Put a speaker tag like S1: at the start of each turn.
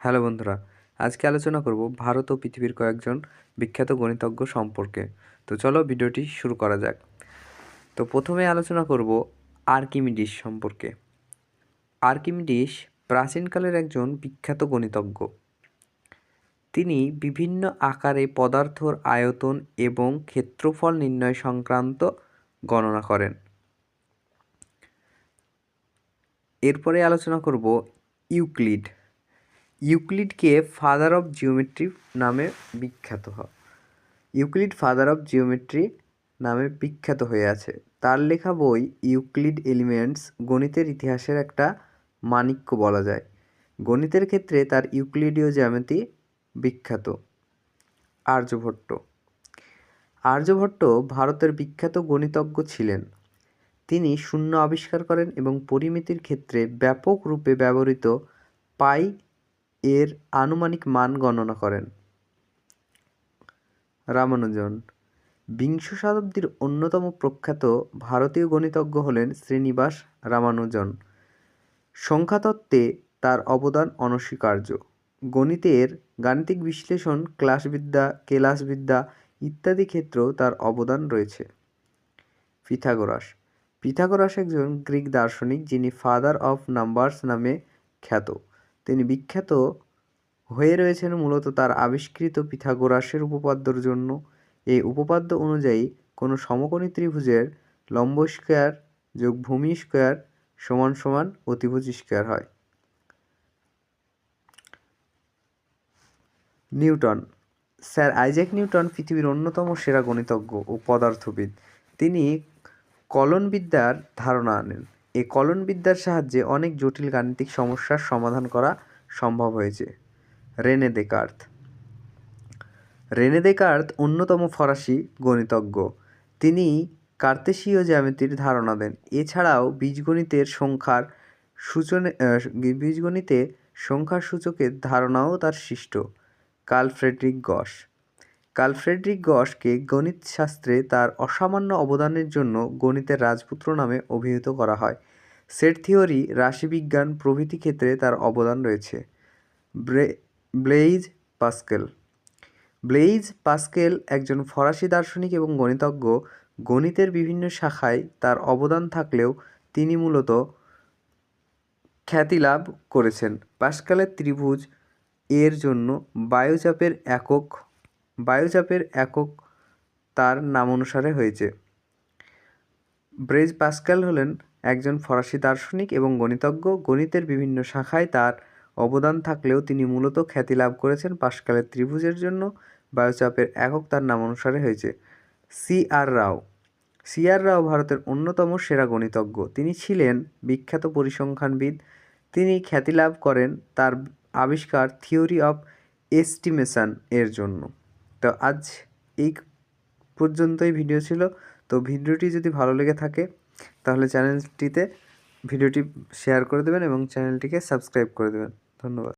S1: Hello বন্ধুরা, আজকে আলোচনা করব ভারত ও পৃথিবীর কয়েকজন বিখ্যাত গণিতজ্ঞ সম্পর্কে। তো চলো ভিডিওটি শুরু করা যাক। তো প্রথমে আলোচনা করব আর্কিমিডিস সম্পর্কে। আর্কিমিডিস প্রাচীনকালের একজন বিখ্যাত গণিতজ্ঞ। তিনি বিভিন্ন আকারে পদার্থর আয়তন এবং ক্ষেত্রফল নির্ণয় সংক্রান্ত গণনা করেন। এরপরে আলোচনা করব ইউক্লিড। ইউক্লিডকে ফাদার অফ জিওমেট্রি নামে বিখ্যাত হয়। ইউক্লিড ফাদার অফ জিওমেট্রি নামে বিখ্যাত হয়ে আছে। তার লেখা বই ইউক্লিড এলিমেন্টস গণিতের ইতিহাসের একটা মাণিক্য বলা যায়। গণিতের ক্ষেত্রে তার ইউক্লিডীয় জ্যামিতি বিখ্যাত। আর্যভট্ট। আর্যভট্ট ভারতের বিখ্যাত গণিতজ্ঞ ছিলেন। তিনি শূন্য আবিষ্কার করেন এবং পরিমিতির ক্ষেত্রে ব্যাপক রূপে ব্যবহৃত পাই এর আনুমানিক মান গণনা করেন। রামানুজন। বিংশ শতাব্দীর অন্যতম প্রখ্যাত ভারতীয় গণিতজ্ঞ হলেন শ্রীনিবাস রামানুজন। সংখ্যাতত্ত্বে তার অবদান অনস্বীকার্য। গণিতের গাণিতিক বিশ্লেষণ, কেলাসবিদ্যা ইত্যাদি ক্ষেত্রেও তার অবদান রয়েছে। পিথাগোরাস। পিথাগোরাস একজন গ্রিক দার্শনিক যিনি ফাদার অফ নাম্বারস নামে খ্যাত। তিনি বিখ্যাত হয়ে রয়েছেন মূলত তার আবিষ্কৃত পিথাগোরাসের উপপাদ্যর জন্য। এই উপপাদ্য অনুযায়ী কোনো সমকোণী ত্রিভুজের লম্ব স্কয়ার যোগ ভূমি স্কয়ার সমান সমান অতিভুজ স্কয়ার হয়। নিউটন। স্যার আইজ্যাক নিউটন পৃথিবীর অন্যতম সেরা গণিতজ্ঞ ও পদার্থবিদ। তিনি কলনবিদ্যার ধারণা আনেন। এই কলনবিদ্যার সাহায্যে অনেক জটিল গাণিতিক সমস্যার সমাধান করা সম্ভব হয়েছে। Rene Descartes. রেনে দেকার্ত অন্যতম ফরাসি গণিতজ্ঞ। তিনি কার্তেশীয় জ্যামিতির ধারণা দেন। এছাড়াও বীজগণিতে সংখ্যার সূচকের ধারণাও তার সৃষ্ট। কার্ল ফ্রেডরিক গস। কার্ল ফ্রেডরিক গসকে গণিতশাস্ত্রে তার অসামান্য অবদানের জন্য গণিতের রাজপুত্র নামে অভিহিত করা হয়। সেট থিওরি, রাশিবিজ্ঞান প্রভৃতি ক্ষেত্রে তার অবদান রয়েছে। Blaze pascal. ব্লেইজ পাস্কেল একজন ফরাসি দার্শনিক এবং গণিতজ্ঞ। গণিতের বিভিন্ন শাখায় তার অবদান থাকলেও তিনি মূলত খ্যাতি লাভ করেছেন পাস্কেলের ত্রিভুজ এর জন্য বায়ুচাপের একক তার নামানুসারে হয়েছে। ব্লেইজ পাস্কেল হলেন একজন ফরাসি দার্শনিক এবং গণিতজ্ঞ। গণিতের বিভিন্ন শাখায় তার অবদান থাকলেও তিনি মূলত খ্যাতি লাভ করেছেন পাস্কেলের ত্রিভুজের জন্য বায়ুচাপের একক তার নামানুসারে হয়েছে। সি.আর. রাও। সি.আর. রাও ভারতের অন্যতম সেরা গণিতজ্ঞ। তিনি ছিলেন বিখ্যাত পরিসংখ্যানবিদ। তিনি খ্যাতি লাভ করেন তার আবিষ্কার থিওরি অফ এস্টিমেশন এর জন্য। তো আজ এই পর্যন্তই ভিডিও ছিল। তো ভিডিওটি যদি ভালো লেগে থাকে তাহলে ভিডিওটি শেয়ার করে দেবেন এবং চ্যানেলটিকে সাবস্ক্রাইব করে দেবেন। ধন্যবাদ।